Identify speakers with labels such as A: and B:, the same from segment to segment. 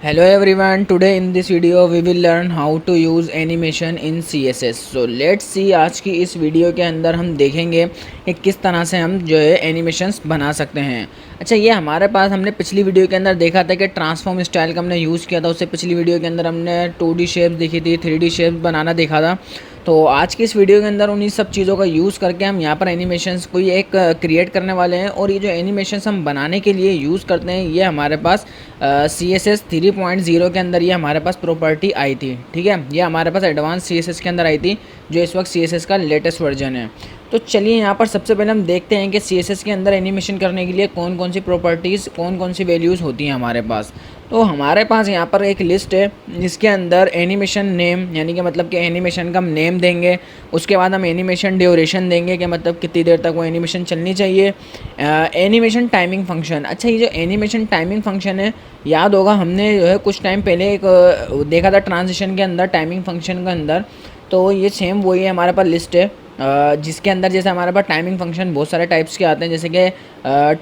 A: Hello everyone, today in this video we will learn how to use animation in CSS. So let's see, आज की इस video के अंदर हम देखेंगे कि किस तरह से हम जो है एनिमेशंस बना सकते हैं। अच्छा, ये हमारे पास हमने पिछली वीडियो के अंदर देखा था कि ट्रांसफॉर्म स्टाइल का हमने यूज़ किया था। उससे पिछली वीडियो के अंदर हमने 2D शेप्स देखी थी, 3D शेप्स बनाना देखा था। तो आज की इस वीडियो के अंदर उन्हीं सब चीज़ों का यूज़ करके हम यहाँ पर एनिमेशंस कोई एक क्रिएट करने वाले हैं। और ये जो एनिमेशंस हम बनाने के लिए यूज़ करते हैं, ये हमारे पास CSS 3.0 के अंदर ये हमारे पास प्रॉपर्टी आई थी। ठीक है, ये हमारे पास एडवांस CSS के अंदर आई थी, जो इस वक्त CSS का लेटेस्ट वर्जन है। तो चलिए यहाँ पर सबसे पहले हम देखते हैं कि CSS के अंदर एनिमेशन करने के लिए कौन कौन सी प्रॉपर्टीज़, कौन कौन सी वैल्यूज़ होती हैं हमारे पास। तो हमारे पास यहाँ पर एक लिस्ट है जिसके अंदर एनिमेशन नेम, यानी कि मतलब कि एनिमेशन का हम नेम देंगे। उसके बाद हम एनिमेशन ड्यूरेशन देंगे कि मतलब कितनी देर तक वो एनिमेशन चलनी चाहिए। एनिमेशन टाइमिंग फंक्शन, अच्छा ये जो एनिमेशन टाइमिंग फंक्शन है, याद होगा हमने जो है कुछ टाइम पहले एक देखा था ट्रांजिशन के अंदर, टाइमिंग फंक्शन के अंदर। तो ये सेम वही है, हमारे पास लिस्ट है जिसके अंदर जैसे हमारे पास टाइमिंग फंक्शन बहुत सारे टाइप्स के आते हैं। जैसे कि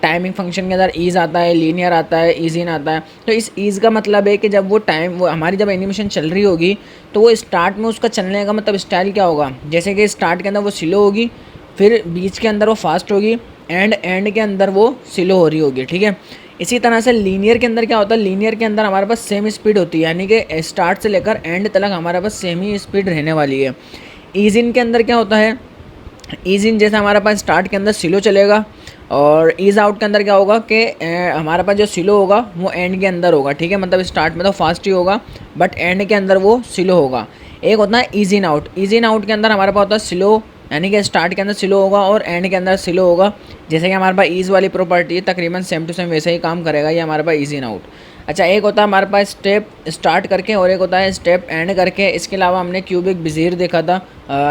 A: टाइमिंग फंक्शन के अंदर ईज़ आता है, लीनियर आता है, ईज़ इन आता है। तो इस ईज़ का मतलब है कि जब वो हमारी जब एनिमेशन चल रही होगी तो वो स्टार्ट में उसका चलने का मतलब स्टाइल क्या होगा। जैसे कि स्टार्ट के अंदर वो स्लो होगी, फिर बीच के अंदर वो फास्ट होगी, एंड के अंदर वो स्लो हो रही होगी। ठीक है, इसी तरह से लीनियर के अंदर क्या होता है, लीनियर के अंदर हमारे पास सेम स्पीड होती है, यानी कि स्टार्ट से लेकर एंड तक हमारे पास सेम ही स्पीड रहने वाली है। ईज़ इन के अंदर क्या होता है, ईज़ इन जैसे हमारे पास स्टार्ट के अंदर स्लो चलेगा, और ईज़ आउट के अंदर क्या होगा कि हमारे पास जो स्लो होगा वो एंड के अंदर होगा। ठीक है, मतलब स्टार्ट में तो फास्ट ही होगा बट एंड के अंदर वो स्लो होगा। एक होता है ease in out, ease in out के अंदर हमारे पास होता है स्लो, यानी कि स्टार्ट के अंदर स्लो होगा और एंड के अंदर स्लो होगा। जैसे कि हमारे पास ईज़ वाली प्रॉपर्टी है, तकरीबन सेम टू सेम वैसे ही काम करेगा ये हमारे पास ईज़ इन आउट। अच्छा, एक होता है हमारे पास स्टेप स्टार्ट करके और एक होता है स्टेप एंड करके। इसके अलावा हमने क्यूबिक बेजियर देखा था,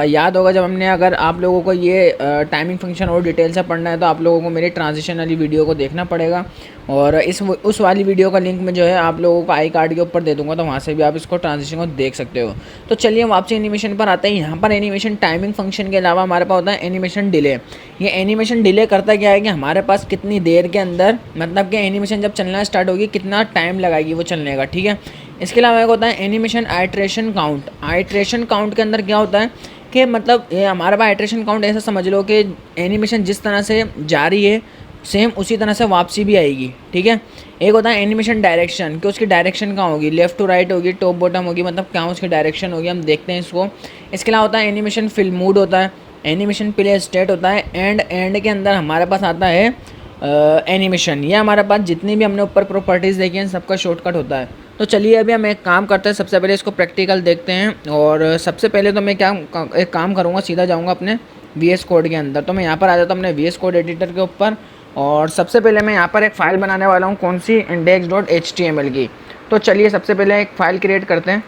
A: याद होगा जब हमने, अगर आप लोगों को ये टाइमिंग फंक्शन और डिटेल से पढ़ना है तो आप लोगों को मेरी ट्रांजिशन वाली वीडियो को देखना पड़ेगा। और उस वाली वीडियो का लिंक में जो है आप लोगों को आई कार्ड के ऊपर दे दूंगा, तो वहाँ से भी आप इसको ट्रांजिशन को देख सकते हो। तो चलिए वापसी एनिमेशन पर आते हैं। यहाँ पर एनिमेशन टाइमिंग फंक्शन के अलावा हमारे पास होता है एनिमेशन डिले। ये एनिमेशन डिले करता क्या है कि हमारे पास कितनी देर के अंदर, मतलब कि एनिमेशन जब चलना स्टार्ट होगी कितना टाइम लगाएगी वो चलने का। ठीक है, इसके अलावा एक होता है animation iteration count. Iteration count के अंदर क्या होता है कि मतलब ये हमारे पास आइट्रेशन काउंट ऐसा समझ लो कि एनिमेशन जिस तरह से जा रही है सेम उसी तरह से वापसी भी आएगी। ठीक है, एक होता है एनिमेशन डायरेक्शन, कि उसकी डायरेक्शन कहाँ होगी, लेफ्ट टू राइट होगी, टॉप बॉटम होगी, मतलब क्या उसकी डायरेक्शन होगी, हम देखते हैं इसको। इसके अलावा होता है एनिमेशन फिल मूड होता है, एनिमेशन प्ले स्टेट होता है, एंड के अंदर हमारे पास आता है एनिमेशन। ये हमारे पास जितनी भी हमने ऊपर प्रॉपर्टीज़ देखी हैं सबका शॉर्टकट होता है। तो चलिए अभी हम एक काम करते हैं, सबसे पहले इसको प्रैक्टिकल देखते हैं। और सबसे पहले तो मैं एक काम करूँगा, सीधा जाऊँगा अपने VS कोड के अंदर। तो मैं यहाँ पर आ जाता हूँ अपने VS कोड एडिटर के ऊपर, और सबसे पहले मैं यहाँ पर एक फ़ाइल बनाने वाला हूँ, कौन सी, index.html की। तो चलिए सबसे पहले एक फ़ाइल क्रिएट करते हैं,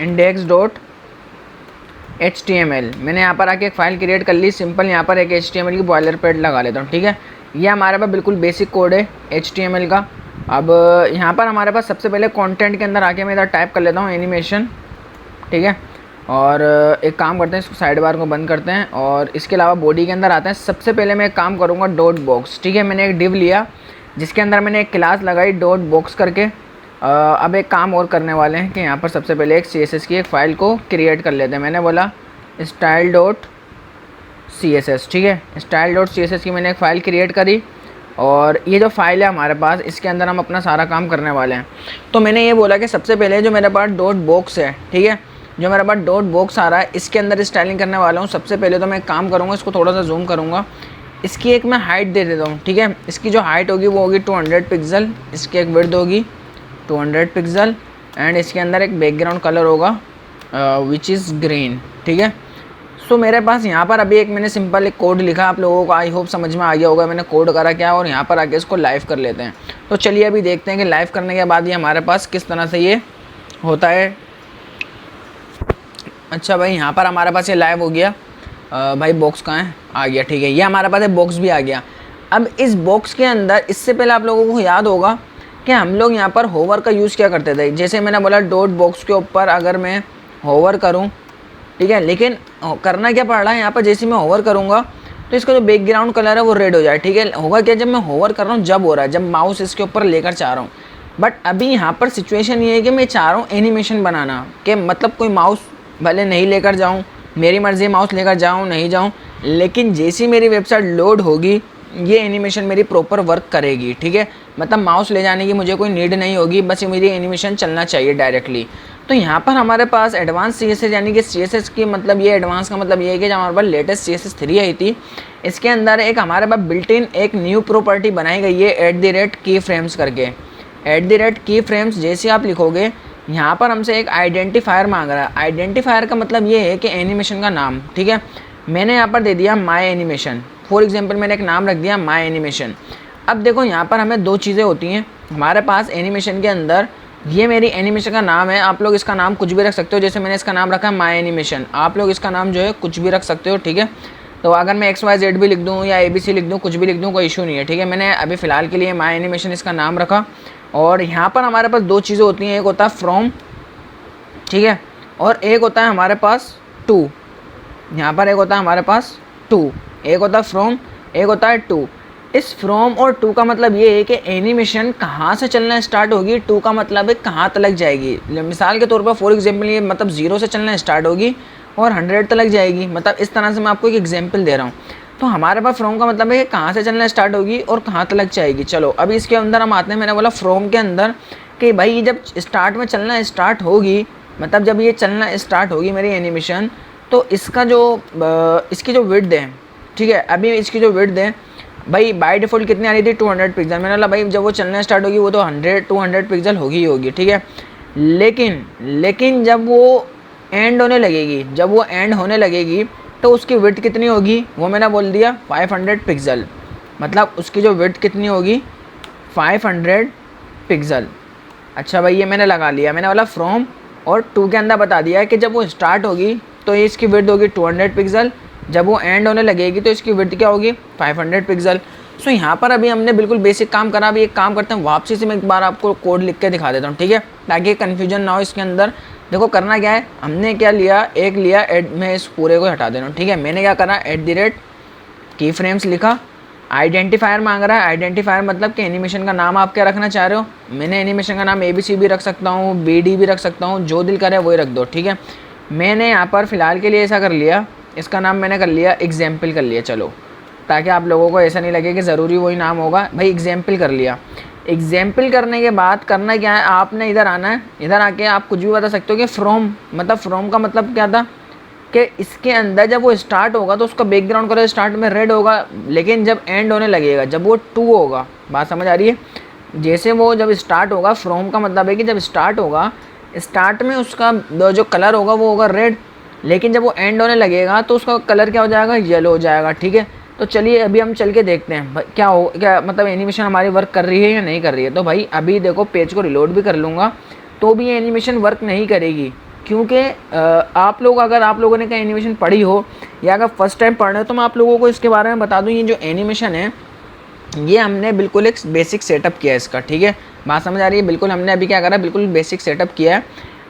A: index.html। मैंने यहाँ पर आके एक फ़ाइल क्रिएट कर ली, सिंपल। यहाँ पर एक HTML की बॉयलर प्लेट लगा लेता हूँ। ठीक है, ये हमारे पास बिल्कुल बेसिक कोड है HTML का। अब यहाँ पर हमारे पास सबसे पहले कंटेंट के अंदर आके मैं इधर टाइप कर लेता हूँ एनिमेशन। ठीक है, और एक काम करते हैं, इसको साइड बार को बंद करते हैं और इसके अलावा बॉडी के अंदर आते हैं। सबसे पहले मैं एक काम करूँगा, डॉट बॉक्स। ठीक है, मैंने एक डिव लिया जिसके अंदर मैंने एक क्लास लगाई डॉट बॉक्स करके। अब एक काम और करने वाले हैं कि यहाँ पर सबसे पहले एक CSS की एक फ़ाइल को क्रिएट कर लेते हैं। मैंने बोला style.css। ठीक है, style.css की मैंने एक फ़ाइल क्रिएट करी, और ये जो फाइल है हमारे पास, इसके अंदर हम अपना सारा काम करने वाले हैं। तो मैंने ये बोला कि सबसे पहले जो मेरे पास डॉट बॉक्स है, ठीक है, जो मेरे पास डॉट बॉक्स आ रहा है, इसके अंदर स्टाइलिंग करने वाला हूँ। सबसे पहले तो मैं एक काम करूँगा, इसको थोड़ा सा जूम करूँगा, इसकी एक मैं हाइट दे देता हूँ। ठीक है, इसकी जो हाइट होगी वो होगी 200 पिक्सल, इसकी एक विड्थ होगी 200 पिक्सल, एंड इसके अंदर एक बैकग्राउंड कलर होगा विच इज़ ग्रीन। ठीक है, सो मेरे पास यहाँ पर अभी एक मैंने सिंपल एक कोड लिखा, आप लोगों को आई होप समझ में आ गया होगा मैंने कोड करा क्या, और यहाँ पर आके इसको लाइव कर लेते हैं। तो चलिए अभी देखते हैं कि लाइव करने के बाद ये हमारे पास किस तरह से ये होता है। अच्छा भाई, यहाँ पर हमारे पास ये लाइव हो गया। भाई बॉक्स कहाँ है, आ गया। ठीक है, ये हमारे पास बॉक्स भी आ गया। अब इस बॉक्स के अंदर, इससे पहले आप लोगों को याद होगा कि हम लोग यहाँ पर होवर का यूज़ क्या करते थे। जैसे मैंने बोला डॉट बॉक्स के ऊपर अगर मैं होवर करूँ, ठीक है, लेकिन करना क्या पड़ रहा है यहाँ पर, जैसे मैं होवर करूँगा तो इसका जो बैकग्राउंड कलर है वो रेड हो जाए। ठीक है, होगा क्या, जब मैं होवर कर रहा हूँ जब हो रहा है, जब माउस इसके ऊपर लेकर चाह रहा हूँ। बट अभी यहाँ पर सिचुएशन ये है कि मैं चाह रहा हूँ एनिमेशन बनाना, कि मतलब कोई माउस भले नहीं लेकर जाऊँ, मेरी मर्ज़ी माउस लेकर जाऊँ नहीं जाऊँ, लेकिन जैसी मेरी वेबसाइट लोड होगी ये एनिमेशन मेरी प्रॉपर वर्क करेगी, ठीक है। मतलब माउस ले जाने की मुझे कोई नीड नहीं होगी, बस ये मेरी एनिमेशन चलना चाहिए डायरेक्टली। तो यहाँ पर हमारे पास एडवांस CSS यानी कि CSS की मतलब ये एडवांस का मतलब ये है कि जब हमारे पास लेटेस्ट CSS 3 आई थी, इसके अंदर एक हमारे पास बिल्ट इन एक न्यू प्रॉपर्टी बनाई गई है @keyframes करके। @keyframes जैसे आप लिखोगे यहाँ पर हमसे एक आइडेंटिफायर मांग रहा है। आइडेंटिफायर का मतलब ये है कि एनिमेशन का नाम, ठीक है। मैंने यहाँ पर दे दिया माई एनिमेशन, फॉर एग्जांपल मैंने एक नाम रख दिया माई एनिमेशन। अब देखो यहाँ पर हमें दो चीज़ें होती हैं हमारे पास एनिमेशन के अंदर। ये मेरी एनिमेशन का नाम है, आप लोग इसका नाम कुछ भी रख सकते हो, जैसे मैंने इसका नाम रखा है माई एनिमेशन, आप लोग इसका नाम जो है कुछ भी रख सकते हो, ठीक है। तो अगर मैं XYZ भी लिख दूँ या ABC लिख दूँ, कुछ भी लिख दूँ, कोई इशू नहीं है, ठीक है। मैंने अभी फ़िलहाल के लिए माई एनिमेशन इसका नाम रखा। और यहाँ पर हमारे पास दो चीज़ें होती हैं, एक होता है फ्रॉम, ठीक है, और एक होता है हमारे पास टू। यहाँ पर एक होता है हमारे पास टू, एक होता है फ्रॉम, एक होता है टू। इस फ्रॉम और टू का मतलब ये है कि एनिमेशन कहाँ से चलना स्टार्ट होगी, टू का मतलब है कहाँ तक जाएगी। मिसाल के तौर पर फॉर एग्जांपल ये मतलब 0 से चलना स्टार्ट होगी और 100 तक जाएगी, मतलब इस तरह से मैं आपको एक एग्जांपल दे रहा हूँ। तो हमारे पास फ्रॉम का मतलब है कि कहाँ से चलना स्टार्ट होगी और कहाँ तक जाएगी। चलो अभी इसके अंदर हम आते हैं। मैंने बोला फ्रॉम के अंदर कि भाई जब स्टार्ट में चलना स्टार्ट होगी, मतलब जब ये चलना स्टार्ट होगी मेरी एनिमेशन, तो इसका जो इसकी जो विड्थ है, ठीक है, अभी इसकी जो विड्थ है भाई बाय डिफ़ॉल्ट कितनी आ रही थी 200 पिक्सल। मैंने बोला भाई जब वो चलना स्टार्ट होगी वो तो 200 पिक्सल होगी ही होगी, ठीक है। लेकिन जब वो एंड होने लगेगी, जब वो एंड होने लगेगी तो उसकी विड्थ कितनी होगी, वो मैंने बोल दिया 500 पिक्सल। मतलब उसकी जो विड्थ कितनी होगी 500 पिक्सल। अच्छा भाई ये मैंने लगा लिया, मैंने बोला फ्रॉम और टू के अंदर बता दिया है कि जब वो स्टार्ट होगी तो ये इसकी विड्थ होगी 200 पिक्सल, जब वो एंड होने लगेगी तो इसकी विड्थ क्या होगी 500 पिक्सल। सो यहाँ पर अभी हमने बिल्कुल बेसिक काम करा। अभी एक काम करते हैं, वापसी से मैं एक बार आपको कोड लिख के दिखा देता हूँ, ठीक है, ताकि कन्फ्यूजन ना हो इसके अंदर। देखो करना क्या है, हमने क्या लिया, एक लिया मैं इस पूरे को हटा दे रहा हूँ, ठीक है। मैंने क्या करा @keyframes लिखा, आइडेंटिफायर मांग रहा है। आइडेंटिफायर मतलब कि एनिमेशन का नाम आप क्या रखना चाह रहे हो। मैंने एनिमेशन का नाम ABC भी रख सकता हूँ, BD भी रख सकता हूँ, जो दिल करे वही रख दो, ठीक है। मैंने यहाँ पर फ़िलहाल के लिए ऐसा कर लिया, इसका नाम मैंने कर लिया एग्जाम्पल कर लिया, चलो, ताकि आप लोगों को ऐसा नहीं लगे कि ज़रूरी वही नाम होगा। भाई एग्जाम्पल कर लिया। एग्जाम्पल करने के बाद करना क्या है, आपने इधर आना है, इधर आके आप कुछ भी बता सकते हो कि फ्रॉम, मतलब फ्रॉम का मतलब क्या था कि इसके अंदर जब वो स्टार्ट होगा तो उसका बैकग्राउंड कलर स्टार्ट में रेड होगा, लेकिन जब एंड होने लगेगा, जब वो 2 होगा, बात समझ आ रही है। जैसे वो जब स्टार्ट होगा, फ्रॉम का मतलब है कि जब स्टार्ट होगा, स्टार्ट में उसका जो कलर होगा वो होगा रेड, लेकिन जब वो एंड होने लगेगा तो उसका कलर क्या हो जाएगा, येलो हो जाएगा, ठीक है। तो चलिए अभी हम चल के देखते हैं भाई क्या मतलब एनिमेशन हमारी वर्क कर रही है या नहीं कर रही है। तो भाई अभी देखो पेज को रिलोड भी कर लूँगा तो भी ये एनिमेशन वर्क नहीं करेगी, क्योंकि आप लोग अगर आप लोगों ने कहीं एनिमेशन पढ़ी हो या अगर फर्स्ट टाइम पढ़ रहे हो तो मैं आप लोगों को इसके बारे में बता दूँ। ये जो एनिमेशन है ये हमने बिल्कुल एक बेसिक सेटअप किया है इसका, ठीक है, बात समझ आ रही है। बिल्कुल हमने अभी क्या करा, बिल्कुल बेसिक सेटअप किया है।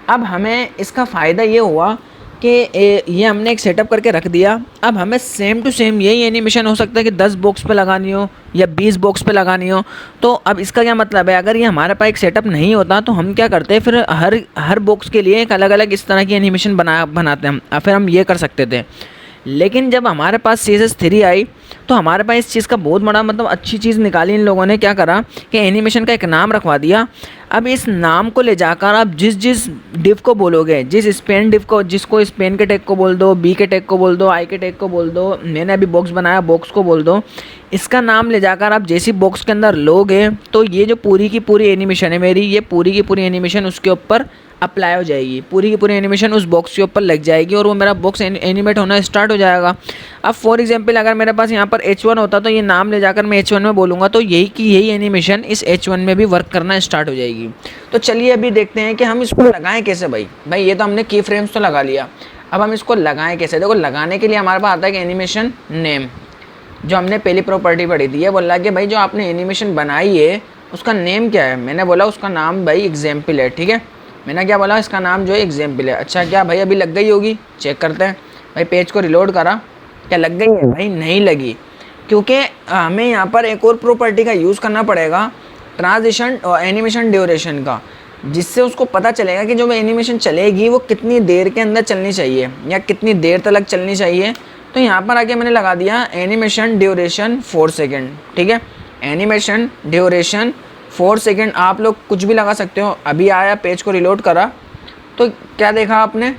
A: अब हमें इसका फ़ायदा ये हुआ कि ये हमने एक सेटअप करके रख दिया। अब हमें सेम टू सेम यही एनिमेशन हो सकता है कि 10 बॉक्स पे लगानी हो या 20 बॉक्स पे लगानी हो। तो अब इसका क्या मतलब है, अगर ये हमारे पास एक सेटअप नहीं होता तो हम क्या करते हैं, फिर हर बॉक्स के लिए एक अलग अलग इस तरह की एनिमेशन बनाते हम, फिर हम ये कर सकते थे। लेकिन जब हमारे पास CSS 3 आई तो हमारे पास इस चीज़ का बहुत बड़ा मतलब अच्छी चीज़ निकाली इन लोगों ने। क्या करा कि एनिमेशन का एक नाम रखवा दिया। अब इस नाम को ले जाकर आप जिस डिव को बोलोगे, जिस स्पेन डिव को, जिसको स्पेन के टैग को बोल दो, B के टैग को बोल दो, I के टैग को बोल दो, मैंने अभी बॉक्स बनाया बॉक्स को बोल दो, इसका नाम ले जाकर आप जैसी बॉक्स के अंदर लोगे तो ये जो पूरी की पूरी एनिमेशन है मेरी, ये पूरी की पूरी एनिमेशन उसके ऊपर अप्लाई हो जाएगी, पूरी की पूरी एनिमेशन उस बॉक्स के ऊपर लग जाएगी और वो मेरा बॉक्स एनिमेट होना स्टार्ट हो जाएगा। अब फॉर एग्जांपल अगर मेरे पास यहाँ पर H1 होता तो ये नाम ले जाकर मैं H1 में बोलूँगा तो यही एनिमेशन इस H1 में भी वर्क करना स्टार्ट हो जाएगी। तो चलिए अभी देखते हैं कि हम इसको लगाएं कैसे। भाई ये तो हमने की फ्रेम्स तो लगा लिया, अब हम इसको लगाएं कैसे। देखो लगाने के लिए हमारे पास आता है कि एनिमेशन नेम, जो हमने पहली प्रॉपर्टी पढ़ी थी। ये बोल रहा है कि भाई जो आपने एनिमेशन बनाई है उसका नेम क्या है। मैंने बोला उसका नाम भाई एग्जाम्पल है, ठीक है। मैंने क्या बोला, इसका नाम जो है एग्जाम्पल है। अच्छा क्या भाई अभी लग गई होगी, चेक करते हैं। भाई पेज को रिलोड करा, क्या लग गई है? भाई नहीं लगी, क्योंकि हमें यहाँ पर एक और प्रॉपर्टी का यूज़ करना पड़ेगा ट्रांजिशन और एनिमेशन ड्यूरेशन का, जिससे उसको पता चलेगा कि जो एनिमेशन चलेगी वो कितनी देर के अंदर चलनी चाहिए या कितनी देर तक चलनी चाहिए। तो यहाँ पर आके मैंने लगा दिया एनिमेशन ड्यूरेशन 4 सेकेंड, ठीक है। एनिमेशन ड्यूरेशन 4 सेकेंड, आप लोग कुछ भी लगा सकते हो। अभी आया, पेज को रिलोड करा तो क्या देखा आपने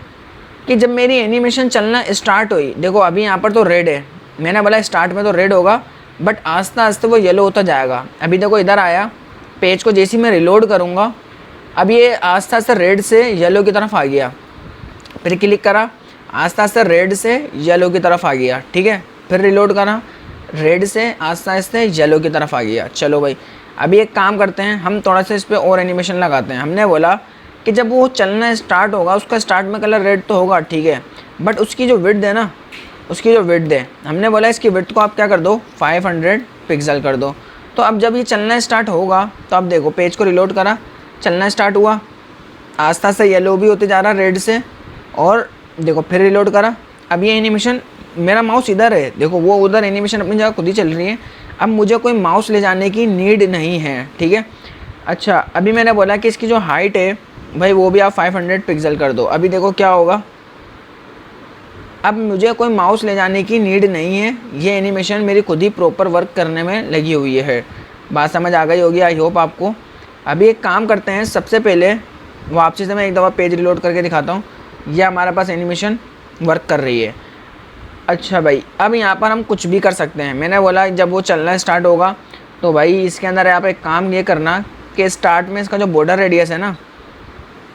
A: कि जब मेरी एनिमेशन चलना स्टार्ट हुई, देखो अभी यहाँ पर तो रेड है, मैंने बोला स्टार्ट में तो रेड होगा बट आस्ते आस्ते वो येलो होता जाएगा। अभी देखो इधर आया, पेज को जैसे ही मैं रिलोड करूँगा अब ये आस्ते आस्ते रेड से येलो की तरफ आ गया, फिर क्लिक करा, आस्ते आस्ते रेड से येलो की तरफ आ गया, ठीक है। फिर रिलोड करा, रेड से आस्ते आस्ते येलो की तरफ आ गया। चलो भाई अभी एक काम करते हैं, हम थोड़ा सा इस पर और एनिमेशन लगाते हैं। हमने बोला कि जब वो चलना स्टार्ट होगा उसका स्टार्ट में कलर रेड तो होगा, ठीक है, बट उसकी जो विड्थ है ना, उसकी जो विड्थ है, हमने बोला इसकी विड्थ को आप क्या कर दो 500 पिक्सल कर दो। तो अब जब ये चलना स्टार्ट होगा तो अब देखो पेज को रिलोड करा, चलना स्टार्ट हुआ, आस्ते आस्ते येलो भी होते जा रहा रेड से, और देखो फिर रिलोड करा। अब ये एनिमेशन, मेरा माउस इधर है, देखो वो उधर एनिमेशन अपनी जगह खुद ही चल रही है। अब मुझे कोई माउस ले जाने की नीड नहीं है, ठीक है। अच्छा अभी मैंने बोला कि इसकी जो हाइट है भाई वो भी आप 500 पिक्सल कर दो। अभी देखो क्या होगा, अब मुझे कोई माउस ले जाने की नीड नहीं है, ये एनिमेशन मेरी खुद ही प्रॉपर वर्क करने में लगी हुई है। बात समझ आ गई होगी आई होप आपको। अभी एक काम करते हैं, सबसे पहले वापसी से मैं एक दफ़ा पेज रिलोड करके दिखाता हूँ, ये हमारे पास एनिमेशन वर्क कर रही है। अच्छा भाई अब यहाँ पर हम कुछ भी कर सकते हैं। मैंने बोला जब वो चलना स्टार्ट होगा तो भाई इसके अंदर आप एक काम ये करना कि स्टार्ट में इसका जो बॉर्डर रेडियस है ना,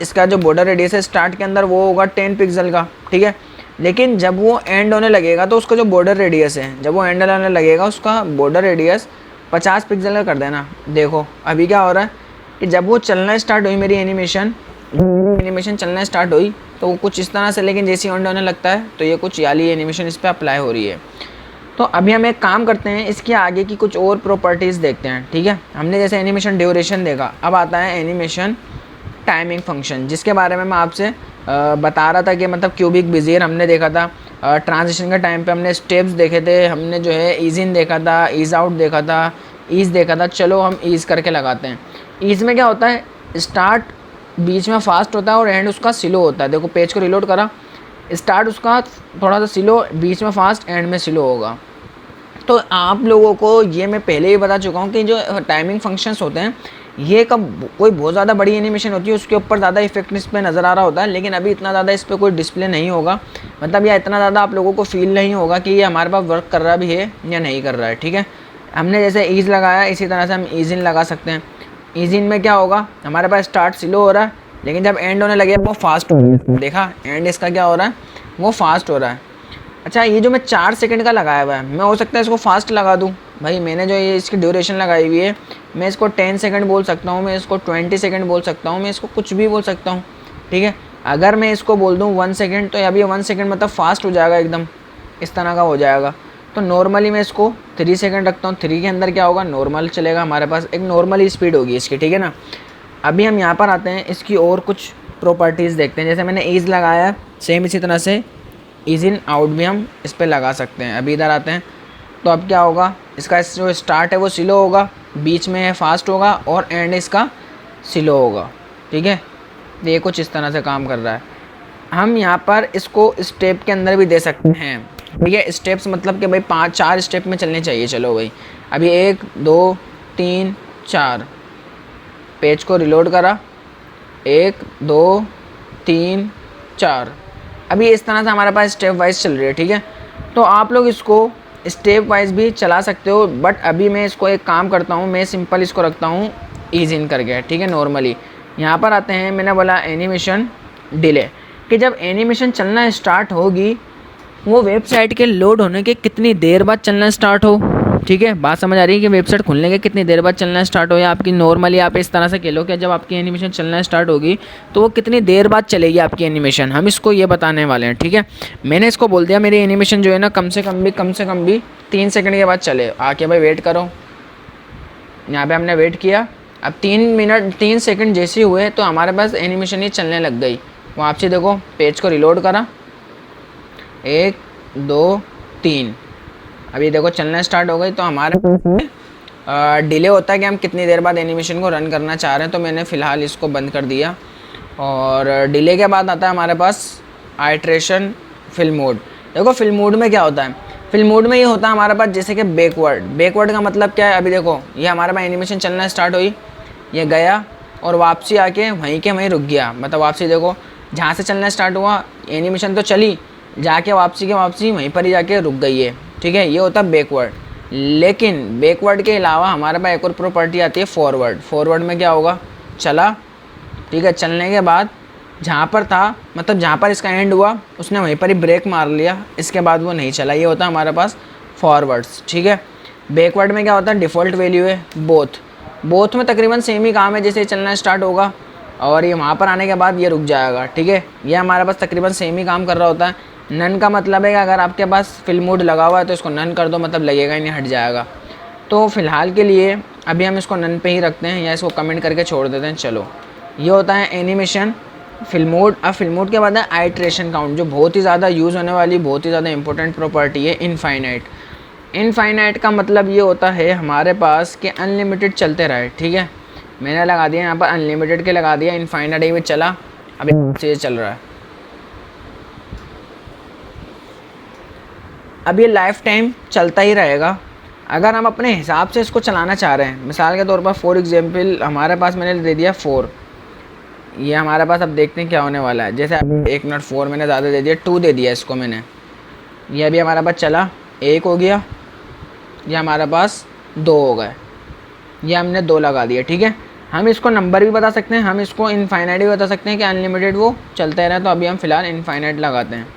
A: इसका जो बॉर्डर रेडियस है स्टार्ट के अंदर वो होगा 10 पिक्सल का, ठीक है। लेकिन जब वो एंड होने लगेगा तो उसका जो बॉर्डर रेडियस है, जब वो एंड होने लगेगा उसका बॉर्डर रेडियस 50 पिक्सल का कर देना। देखो अभी क्या हो रहा है कि जब वो चलना स्टार्ट हुई मेरी एनिमेशन चलना स्टार्ट हुई तो वो कुछ इस तरह से, लेकिन जैसे एंड होने लगता है तो ये कुछ याली एनिमेशन इस पर अप्लाई हो रही है। तो अभी हम एक काम करते हैं, इसके आगे की कुछ और प्रॉपर्टीज़ देखते हैं, ठीक है। हमने जैसे एनिमेशन ड्यूरेशन देखा, अब आता है एनिमेशन टाइमिंग फंक्शन, जिसके बारे में मैं आपसे बता रहा था कि मतलब क्यूबिक बेजियर हमने देखा था, ट्रांजिशन के टाइम पे हमने स्टेप्स देखे थे, हमने जो है ईज इन देखा था, ईज आउट देखा था, ईज देखा था। चलो हम ईज करके लगाते हैं। ईज में क्या होता है, स्टार्ट बीच में फास्ट होता है और एंड उसका स्लो होता है। देखो पेज को रिलोड करा, स्टार्ट उसका थोड़ा सा स्लो, बीच में फास्ट, एंड में स्लो होगा। तो आप लोगों को ये मैं पहले ही बता चुका हूँ कि जो टाइमिंग फंक्शंस होते हैं ये कब कोई बहुत ज़्यादा बड़ी एनिमेशन होती है उसके ऊपर ज़्यादा इफेक्ट इस पर नज़र आ रहा होता है, लेकिन अभी इतना ज़्यादा इस पर कोई डिस्प्ले नहीं होगा, मतलब या इतना ज़्यादा आप लोगों को फील नहीं होगा कि ये हमारे पास वर्क कर रहा भी है या नहीं कर रहा है, ठीक है। हमने जैसे ईज लगाया इसी तरह से हम ईज इन लगा सकते हैं। ईज इन में क्या होगा, हमारे पास स्टार्ट स्लो हो रहा है लेकिन जब एंड होने लगे वो फास्ट हो रहा है। देखा एंड इसका क्या हो रहा है, वो फास्ट हो रहा है। अच्छा ये जो मैं 4 सेकंड का लगाया हुआ है, मैं हो सकता है इसको फास्ट लगा दूँ। भाई मैंने जो ये इसकी ड्यूरेशन लगाई हुई है, मैं इसको 10 सेकंड बोल सकता हूँ, मैं इसको 20 सेकंड बोल सकता हूँ, मैं इसको कुछ भी बोल सकता हूँ, ठीक है। अगर मैं इसको बोल दूँ 1 सेकंड तो अभी 1 सेकंड मतलब फास्ट हो जाएगा, एकदम इस तरह का हो जाएगा। तो नॉर्मली मैं इसको 3 सेकंड रखता हूँ। 3 के अंदर क्या होगा, नॉर्मल चलेगा, हमारे पास एक नॉर्मल स्पीड होगी इसकी, ठीक है ना। अभी हम यहाँ पर आते हैं, इसकी और कुछ प्रॉपर्टीज़ देखते हैं। जैसे मैंने ईज लगाया, सेम इसी तरह से ईज इन आउट भी हम इस पर लगा सकते हैं। अभी इधर आते हैं तो अब क्या होगा, इसका जो स्टार्ट है वो स्लो होगा, बीच में है फास्ट होगा और एंड इसका स्लो होगा, ठीक है। तो ये कुछ इस तरह से काम कर रहा है। हम यहाँ पर इसको स्टेप के अंदर भी दे सकते हैं, ठीक है। स्टेप्स मतलब कि भाई 4 स्टेप में चलने चाहिए। चलो भाई अभी 1 2 3 4, पेज को रिलोड करा, 1 2 3 4। अभी इस तरह से हमारे पास स्टेप वाइज चल रही है, ठीक है। तो आप लोग इसको स्टेप वाइज भी चला सकते हो, बट अभी मैं इसको एक काम करता हूँ, मैं सिंपल इसको रखता हूँ ईज इन करके, ठीक है, नॉर्मली। यहाँ पर आते हैं, मैंने बोला एनिमेशन डिले, कि जब एनिमेशन चलना स्टार्ट होगी वो वेबसाइट के लोड होने के कितनी देर बाद चलना स्टार्ट हो, ठीक है। बात समझ आ रही है कि वेबसाइट खुलने के कितनी देर बाद चलना स्टार्ट हो, या आपकी नॉर्मली आप इस तरह से कह लो कि जब आपकी एनिमेशन चलना स्टार्ट होगी तो वो कितनी देर बाद चलेगी आपकी एनिमेशन, हम इसको ये बताने वाले हैं, ठीक है। मैंने इसको बोल दिया मेरी एनिमेशन जो है ना कम से कम भी 3 सेकंड के बाद चले। आके भाई वेट करो, यहाँ पर हमने वेट किया। अब 3 सेकंड जैसे हुए तो हमारे पास एनिमेशन ही चलने लग गई। वापसी देखो, पेज को रिलोड करा, 1 2 3, अभी देखो चलना स्टार्ट हो गई। तो हमारे पास डिले होता है कि हम कितनी देर बाद एनिमेशन को रन करना चाह रहे हैं, तो मैंने फ़िलहाल इसको बंद कर दिया। और डिले के बाद आता है हमारे पास आइट्रेशन फिल मोड। देखो फिल मोड में क्या होता है, फिल मोड में ये होता है हमारे पास जैसे कि बैकवर्ड का मतलब क्या है, अभी देखो ये हमारे पास एनिमेशन चलना स्टार्ट हुई, ये गया और वापसी आके वहीं के वहीं रुक गया। मतलब वापसी देखो जहाँ से चलना स्टार्ट हुआ एनिमेशन तो चली, जाके वापसी वहीं पर ही जाके रुक गई है, ठीक है, ये होता है बैकवर्ड। लेकिन बैकवर्ड के अलावा हमारे पास एक और प्रॉपर्टी आती है फॉरवर्ड में क्या होगा, चला, ठीक है, चलने के बाद जहाँ पर था, मतलब जहाँ पर इसका एंड हुआ उसने वहीं पर ही ब्रेक मार लिया, इसके बाद वो नहीं चला, ये होता है हमारे पास फॉरवर्ड्स, ठीक है। बैकवर्ड में क्या होता है, डिफ़ॉल्ट वैल्यू है बोथ में तकरीबन सेम ही काम है, जैसे चलना स्टार्ट होगा और ये वहाँ पर आने के बाद ये रुक जाएगा, ठीक है, ये हमारे पास तकरीबन सेम ही काम कर रहा होता है। नन का मतलब है कि अगर आपके पास फिल मोड लगा हुआ है तो इसको नन कर दो, मतलब लगेगा ही नहीं, हट जाएगा। तो फ़िलहाल के लिए अभी हम इसको नन पे ही रखते हैं या इसको कमेंट करके छोड़ देते हैं। चलो, ये होता है एनिमेशन फिल मोड। अब फिल मोड के बाद है आइट्रेशन काउंट, जो बहुत ही ज़्यादा यूज़ होने वाली बहुत ही ज़्यादा इंपॉर्टेंट प्रॉपर्टी है। इनफाइनाइट का मतलब ये होता है हमारे पास कि अनलिमिटेड चलते रहे, ठीक है। मैंने लगा दिया यहाँ पर अनलिमिटेड के लगा दिया, इनफाइनाइट ही में चला, अभी से चल रहा है। अब ये लाइफ टाइम चलता ही रहेगा। अगर हम अपने हिसाब से इसको चलाना चाह रहे हैं, मिसाल के तौर पर फॉर एग्जांपल हमारे पास मैंने दे दिया 4, ये हमारे पास अब देखते हैं क्या होने वाला है। जैसे अभी 1 मिनट 4 मैंने ज़्यादा दे दिया, 2 दे दिया इसको मैंने, ये अभी हमारे पास चला 1 हो गया, ये हमारे पास 2 हो गए, ये हमने 2 लगा दिया, ठीक है। हम इसको नंबर भी बता सकते हैं, हम इसको इनफाइनाइट भी बता सकते हैं कि अनलिमिटेड वो चलते रहे, तो अभी हम फ़िलहाल इनफाइनाइट लगाते हैं।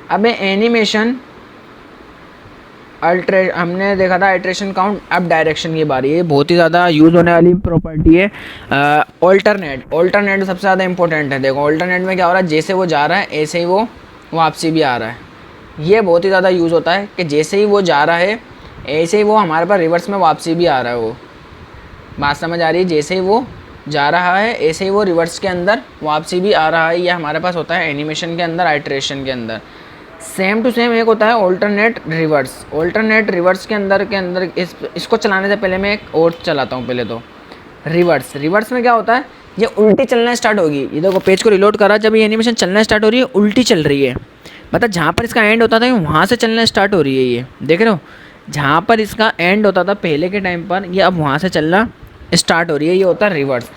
A: अब एनिमेशन हमने देखा था आइट्रेशन काउंट, अब डायरेक्शन की बारी है, बहुत ही ज़्यादा यूज़ होने वाली प्रॉपर्टी है। ऑल्टरनेट सबसे ज़्यादा इंपॉर्टेंट है। देखो ऑल्टरनेट में क्या हो रहा है, जैसे वो जा रहा है ऐसे ही वो वापसी भी आ रहा है, ये बहुत ही ज़्यादा यूज़ होता है कि जैसे ही वो जा रहा है ऐसे ही वो हमारे पास रिवर्स में वापसी भी आ रहा है। वो बात समझ आ रही है, जैसे ही वो जा रहा है ऐसे ही वो रिवर्स के अंदर वापसी भी आ रहा है, ये हमारे पास होता है एनिमेशन के अंदर, आइट्रेशन के अंदर। सेम टू सेम एक होता है ऑल्टरनेट रिवर्स के अंदर इसको चलाने से पहले मैं एक और चलाता हूँ। पहले तो रिवर्स में क्या होता है, ये उल्टी चलना स्टार्ट होगी। ये देखो पेज को रिलोड करा, जब ये एनिमेशन चलना स्टार्ट हो रही है उल्टी चल रही है, मतलब जहाँ पर इसका एंड होता था वहाँ से चलना स्टार्ट हो रही है। ये देख रहे हो, जहाँ पर इसका एंड होता था पहले के टाइम पर, ये अब वहाँ से चलना स्टार्ट हो रही है, ये होता है रिवर्स।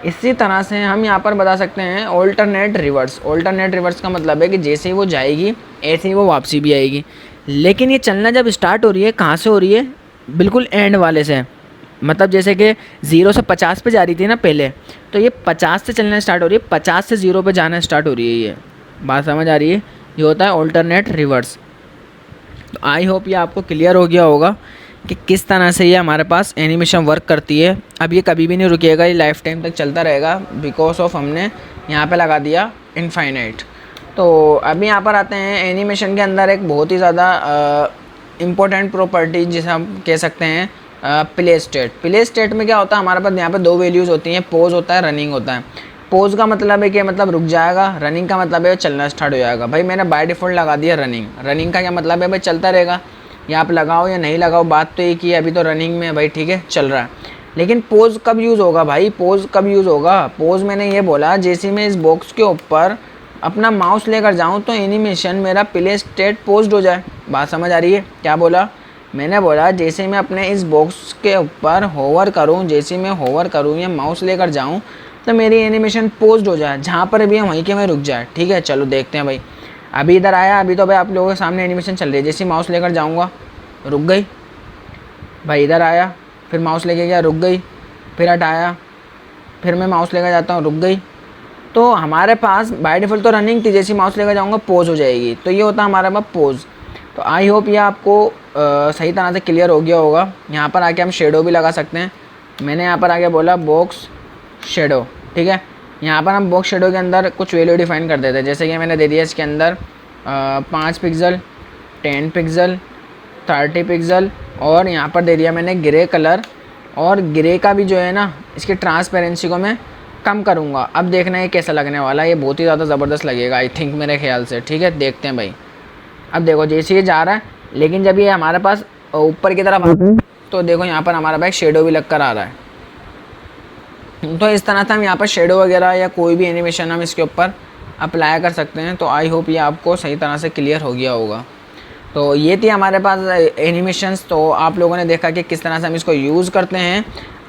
A: इसी तरह से हम यहाँ पर बता सकते हैं ऑल्टरनेट रिवर्स का मतलब है कि जैसे ही वो जाएगी ऐसे ही वो वापसी भी आएगी। लेकिन ये चलना जब स्टार्ट हो रही है कहाँ से हो रही है, बिल्कुल एंड वाले से, मतलब जैसे कि 0 से 50 पे जा रही थी ना पहले, तो ये 50 से चलना स्टार्ट हो रही है, 50 से 0 पे जाना स्टार्ट हो रही है। ये बात समझ आ रही है, ये होता है ऑल्टरनेट रिवर्स। तो आई होप ये आपको क्लियर हो गया होगा कि किस तरह से ये हमारे पास एनिमेशन वर्क करती है। अब ये कभी भी नहीं रुकेगा, ये लाइफ टाइम तक चलता रहेगा, बिकॉज ऑफ हमने यहाँ पे लगा दिया इनफाइनाइट। तो अभी यहाँ पर आते हैं एनिमेशन के अंदर एक बहुत ही ज़्यादा इम्पोर्टेंट प्रॉपर्टी जिसे हम कह सकते हैं प्ले स्टेट में क्या होता है, हमारे पास यहाँ पे 2 वैल्यूज़ होती हैं, पोज होता है, रनिंग होता है। पोज का मतलब है कि मतलब रुक जाएगा, रनिंग का मतलब है चलना स्टार्ट हो जाएगा। भाई मैंने बाय डिफ़ॉल्ट लगा दिया रनिंग का क्या मतलब है, भाई चलता रहेगा, या आप लगाओ या नहीं लगाओ, बात तो एक ही है, अभी तो रनिंग में भाई, ठीक है, चल रहा है। लेकिन पोज कब यूज़ होगा भाई, पोज मैंने ये बोला जैसे मैं इस बॉक्स के ऊपर अपना माउस लेकर जाऊं तो एनिमेशन मेरा प्ले स्टेट पोज्ड हो जाए। बात समझ आ रही है, क्या बोला मैंने, बोला जैसे मैं अपने इस बॉक्स के ऊपर होवर करूं या माउस लेकर जाऊं तो मेरी एनिमेशन पोज्ड हो जाए, जहाँ पर भी है वहीं के वहीं रुक जाए, ठीक है। चलो देखते हैं भाई, अभी इधर आया, अभी तो भाई आप लोगों के सामने एनिमेशन चल रही है, जैसे माउस लेकर जाऊंगा रुक गई भाई, इधर आया फिर माउस लेके गया रुक गई, फिर हटाया फिर मैं माउस लेकर जाता हूँ रुक गई। तो हमारे पास बाय डिफ़ॉल्ट तो रनिंग थी, जैसे माउस लेकर जाऊँगा पोज हो जाएगी, तो ये होता है हमारे पास पोज। तो आई होप ये आपको सही तरह से क्लियर हो गया होगा। यहाँ पर आके हम शेडो भी लगा सकते हैं, मैंने यहाँ पर आके बोला बॉक्स शेडो, ठीक है। यहाँ पर हम बॉक्स शेडो के अंदर कुछ वैल्यू डिफाइन कर देते हैं, जैसे कि मैंने दे दिया इसके अंदर 5 पिक्सल, 10 पिक्सल, 30 पिक्सल, और यहाँ पर दे दिया मैंने ग्रे कलर, और ग्रे का भी जो है ना इसकी ट्रांसपेरेंसी को मैं कम करूँगा। अब देखना है कैसा लगने वाला है, ये बहुत ही ज़्यादा ज़बरदस्त लगेगा आई थिंक, मेरे ख्याल से, ठीक है। देखते हैं भाई, अब देखो जैसे ये जा रहा है, लेकिन जब ये हमारे पास ऊपर की तरफ आता है तो देखो यहाँ पर हमारा भाई शेडो भी लग कर आ रहा है। तो इस तरह से हम यहाँ पर शेडो वगैरह या कोई भी एनिमेशन हम इसके ऊपर अप्लाई कर सकते हैं। तो आई होप ये आपको सही तरह से क्लियर हो गया होगा। तो ये थी हमारे पास एनिमेशंस। तो आप लोगों ने देखा कि किस तरह से हम इसको यूज़ करते हैं।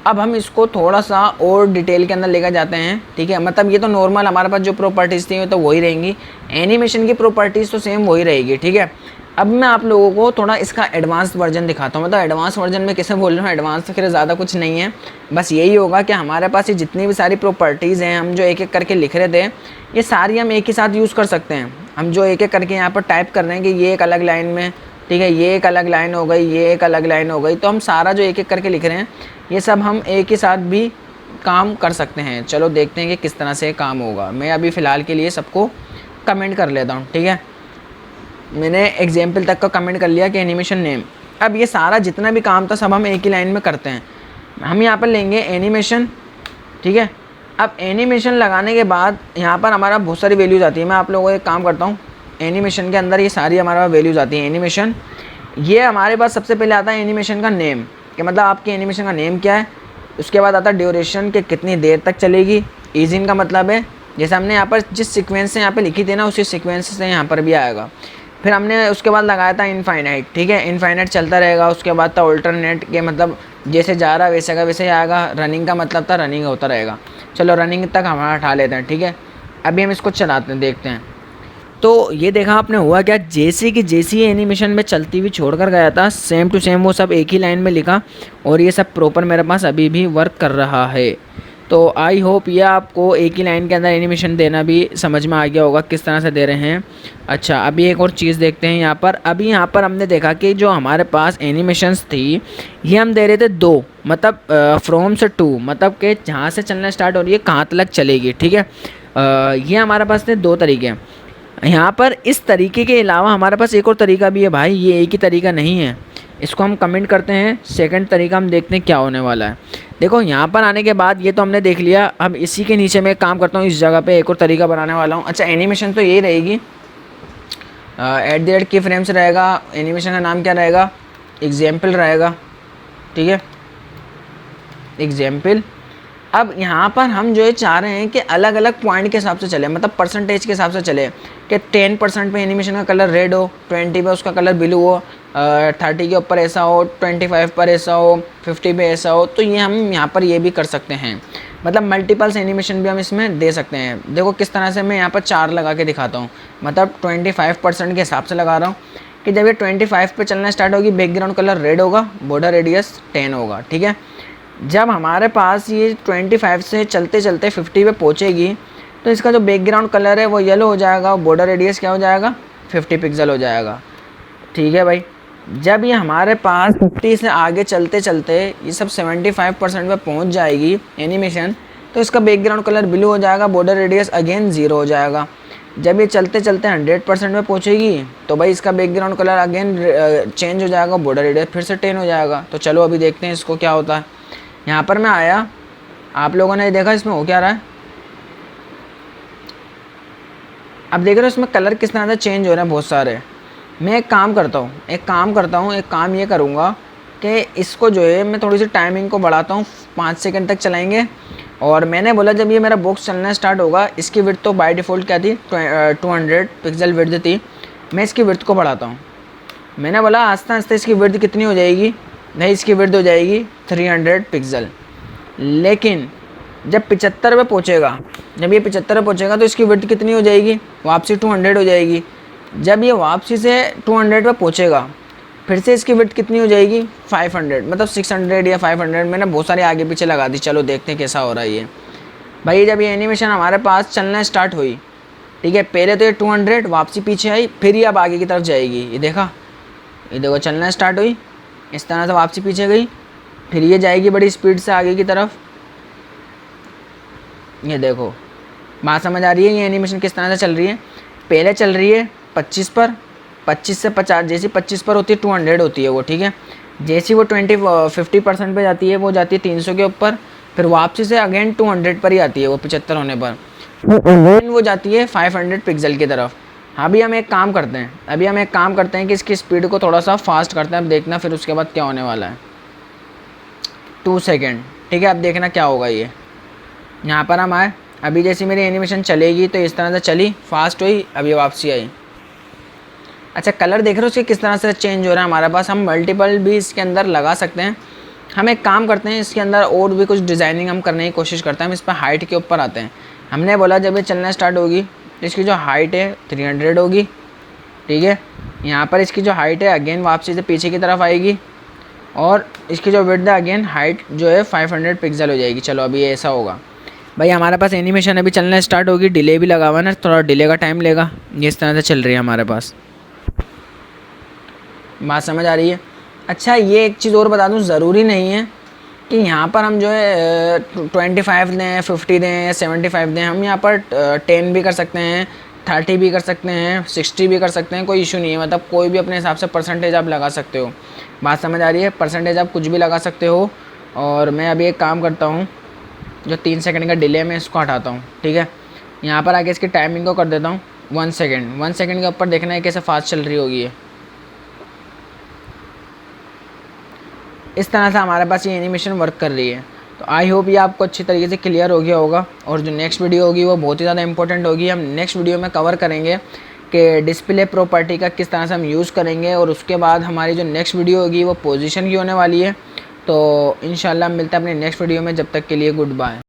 A: अब हम इसको थोड़ा सा और डिटेल के अंदर लेकर जाते हैं, ठीक है। मतलब ये तो नॉर्मल हमारे पास जो प्रॉपर्टीज़ थी वो तो वही रहेंगी, एनिमेशन की प्रॉपर्टीज़ तो सेम वही रहेगी, ठीक है। अब मैं आप लोगों को थोड़ा इसका एडवांस वर्जन दिखाता हूँ। मतलब एडवांस वर्जन में कैसे बोल रहा हूँ, एडवांस तो फिर ज़्यादा कुछ नहीं है, बस यही होगा कि हमारे पास ये जितनी भी सारी प्रॉपर्टीज़ हैं, हम जो एक एक करके लिख रहे थे, ये सारी हम एक ही साथ यूज़ कर सकते हैं। हम जो एक एक करके यहाँ पर टाइप कर रहे हैं कि ये एक अलग लाइन में, ठीक है, ये एक अलग लाइन हो गई, ये एक अलग लाइन हो गई, तो हम सारा जो एक एक करके लिख रहे हैं ये सब हम एक ही साथ भी काम कर सकते हैं। चलो देखते हैं कि किस तरह से काम होगा। मैं अभी फ़िलहाल के लिए सबको कमेंट कर लेता हूँ, ठीक है। मैंने एग्जाम्पल तक का कमेंट कर लिया कि एनिमेशन नेम। अब ये सारा जितना भी काम था सब हम एक ही लाइन में करते हैं। हम यहाँ पर लेंगे एनिमेशन, ठीक है। अब एनिमेशन लगाने के बाद यहाँ पर हमारा बहुत सारी वैल्यूज़ आती है। मैं आप लोगों को एक काम करता हूँ, एनिमेशन के अंदर ये सारी हमारे पास वैल्यूज़ आती हैं। एनिमेशन, ये हमारे पास सबसे पहले आता है एनिमेशन का नेम, कि मतलब आपके एनिमेशन का नेम क्या है। उसके बाद आता है ड्यूरेशन, कि कितनी देर तक चलेगी। ईजिन का मतलब है जैसे हमने यहाँ पर जिस सीक्वेंस से यहाँ पे लिखी थी ना, उसी सीक्वेंस से यहाँ पर भी आएगा। फिर हमने उसके बाद लगाया था इनफाइनाइट, ठीक है, इनफाइनाइट चलता रहेगा। उसके बाद था अल्टरनेट, के मतलब जैसे जा रहा वैसे का वैसे ही आएगा। रनिंग का मतलब था रनिंग होता रहेगा। चलो रनिंग तक हमारा हटा लेते हैं, ठीक है। अभी हम इसको चलाते हैं, देखते हैं। तो ये देखा आपने हुआ क्या, जैसी एनिमेशन में चलती हुई छोड़कर गया था, सेम टू सेम वो सब एक ही लाइन में लिखा, और ये सब प्रॉपर मेरे पास अभी भी वर्क कर रहा है। तो आई होप ये आपको एक ही लाइन के अंदर एनिमेशन देना भी समझ में आ गया होगा किस तरह से दे रहे हैं। अच्छा, अभी एक और चीज़ देखते हैं यहाँ पर। अभी यहाँ पर हमने देखा कि जो हमारे पास एनिमेशंस थी ये हम दे रहे थे दो, मतलब फ्रॉम से टू, मतलब कि जहाँ से चलना स्टार्ट हो रही है कहाँ तक चलेगी, ठीक है। ये हमारे पास थे दो तरीके। यहाँ पर इस तरीके के अलावा हमारे पास एक और तरीका भी है भाई, ये एक ही तरीका नहीं है। इसको हम कमेंट करते हैं, सेकंड तरीका हम देखते हैं क्या होने वाला है। देखो यहाँ पर आने के बाद ये तो हमने देख लिया। अब इसी के नीचे मैं काम करता हूँ, इस जगह पे एक और तरीका बनाने वाला हूँ। अच्छा, एनिमेशन तो यही रहेगी, @ की फ्रेम्स रहेगा। एनिमेशन का नाम क्या रहेगा, एग्जाम्पल रहेगा, ठीक है, एग्जाम्पल। अब यहाँ पर हम जो है चाह रहे हैं कि अलग अलग पॉइंट के हिसाब से चले, मतलब परसेंटेज के हिसाब से चले, कि 10% पे एनिमेशन का कलर रेड हो, 20 पे उसका कलर ब्लू हो, 30 के ऊपर ऐसा हो, 25 पर ऐसा हो, 50 पे ऐसा हो। तो ये हम यहाँ पर ये भी कर सकते हैं, मतलब मल्टीपल्स एनिमेशन भी हम इसमें दे सकते हैं। देखो किस तरह से मैं यहाँ पर 4 लगा के दिखाता हूँ, मतलब 25% के हिसाब से लगा रहा हूँ कि जब ये 25 पे चलना स्टार्ट होगी बैकग्राउंड कलर रेड होगा, बॉर्डर रेडियस 10 होगा, ठीक है। जब हमारे पास ये 25 से चलते चलते 50 पे पहुँचेगी तो इसका जो बैकग्राउंड कलर है वो येलो हो जाएगा, और बॉर्डर रेडियस क्या हो जाएगा, 50 पिक्सल हो जाएगा, ठीक है भाई। जब ये हमारे पास 50 से आगे चलते चलते ये सब 75% पे पहुंच जाएगी एनिमेशन, तो इसका बैकग्राउंड कलर ब्लू हो जाएगा, बॉर्डर रेडियस अगेन 0 हो जाएगा। जब ये चलते चलते 100% पे पहुंचेगी तो भाई इसका बैकग्राउंड कलर अगेन चेंज हो जाएगा, बॉर्डर रेडियस फिर से 10 हो जाएगा। तो चलो अभी देखते हैं इसको क्या होता है। यहाँ पर मैं आया, आप लोगों ने देखा इसमें हो क्या रहा है। अब देख रहे हो इसमें कलर किस तरह से चेंज हो रहे हैं बहुत सारे। मैं एक काम ये करूँगा कि इसको जो है मैं थोड़ी सी टाइमिंग को बढ़ाता हूँ, 5 सेकंड तक चलाएंगे। और मैंने बोला जब ये मेरा बॉक्स चलना स्टार्ट होगा, इसकी विड्थ तो बाय डिफ़ॉल्ट क्या थी, 200 पिक्सल विड्थ थी। मैं इसकी विड्थ को बढ़ाता हूँ। मैंने बोला आस्ते आस्ते इसकी विड्थ कितनी हो जाएगी, नहीं इसकी विड्थ हो जाएगी 300 पिक्सल। लेकिन जब 75 पे पहुँचेगा, जब ये 75 पे पहुँचेगा तो इसकी विड्थ कितनी हो जाएगी, वापसी 200 हो जाएगी। जब ये वापसी से 200 पे पहुँचेगा फिर से इसकी विड्थ कितनी हो जाएगी, 500, मतलब 600 या 500। मैंने बहुत सारे आगे पीछे लगा दी। चलो देखते हैं कैसा हो रहा है ये भाई। जब ये एनिमेशन हमारे पास चलना स्टार्ट हुई, ठीक है, पहले तो ये 200 वापसी पीछे आई, फिर ये अब आगे की तरफ जाएगी। ये देखो चलना स्टार्ट हुई, इस तरह से वापसी पीछे गई, फिर ये जाएगी बड़ी स्पीड से आगे की तरफ। ये देखो, बात समझ आ रही है ये एनिमेशन किस तरह से चल रही है। पहले चल रही है 25 पर, 25 से 50, जैसी 25 पर होती है 200 होती है वो, ठीक है। जैसी वो 50% पे जाती है वो जाती है 300 के ऊपर, फिर वापसी से अगेन 200 पर ही आती है वो 75 होने पर, फिर वो जाती है 500 पिक्सल की तरफ। अभी हम एक काम करते हैं कि इसकी स्पीड को थोड़ा सा फास्ट करते हैं। अब देखना फिर उसके बाद क्या होने वाला है। 2 सेकेंड। ठीक है, अब देखना क्या होगा। ये यहाँ पर हम आए, अभी जैसी मेरी एनिमेशन चलेगी तो इस तरह से चली, फास्ट हुई, अभी वापसी आई। अच्छा, कलर देख रहे हो उसके किस तरह से चेंज हो रहा है हमारे पास। हम मल्टीपल भी इसके अंदर लगा सकते हैं। हम एक काम करते हैं, इसके अंदर और भी कुछ डिज़ाइनिंग हम करने की कोशिश करते हैं। हम इस पर हाइट के ऊपर आते हैं। हमने बोला जब ये चलना स्टार्ट होगी इसकी जो हाइट है 300 होगी। ठीक है, यहाँ पर इसकी जो हाइट है अगेन वापसी से पीछे की तरफ आएगी, और इसकी जो विड्थ है अगेन हाइट जो है 500 पिक्सल हो जाएगी। चलो अभी ऐसा होगा भाई, हमारे पास एनिमेशन अभी चलना स्टार्ट होगी। डिले भी लगा हुआ है ना, थोड़ा डिले का टाइम लेगा। ये इस तरह से चल रही है हमारे पास, बात समझ आ रही है। अच्छा, ये एक चीज़ और बता दूं, ज़रूरी नहीं है कि यहाँ पर हम जो है 25 दें, 50 दें या 75 दें। हम यहाँ पर 10 भी कर सकते हैं, 30 भी कर सकते हैं, 60 भी कर सकते हैं, कोई इशू नहीं है। मतलब कोई भी अपने हिसाब से परसेंटेज आप लगा सकते हो। बात समझ आ रही है, परसेंटेज आप कुछ भी लगा सकते हो। और मैं अभी एक काम करता हूँ, जो 3 सेकंड का डिले मैं इसको हटाता हूँ। ठीक है, यहाँ पर आके इसकी टाइमिंग को कर देता हूँ 1 सेकेंड। 1 सेकेंड के ऊपर देखना है कैसे फास्ट चल रही होगी ये। इस तरह से हमारे पास ये एनिमेशन वर्क कर रही है। तो आई होप ये आपको अच्छी तरीके से क्लियर हो गया होगा। और जो नेक्स्ट वीडियो होगी वो बहुत ही ज़्यादा इंपॉर्टेंट होगी। हम नेक्स्ट वीडियो में कवर करेंगे कि डिस्प्ले प्रॉपर्टी का किस तरह से हम यूज़ करेंगे, और उसके बाद हमारी जो नेक्स्ट वीडियो होगी वो पोजीशन की होने वाली है। तो इंशाल्लाह मिलते हैं अपने नेक्स्ट वीडियो में, जब तक के लिए गुड बाय।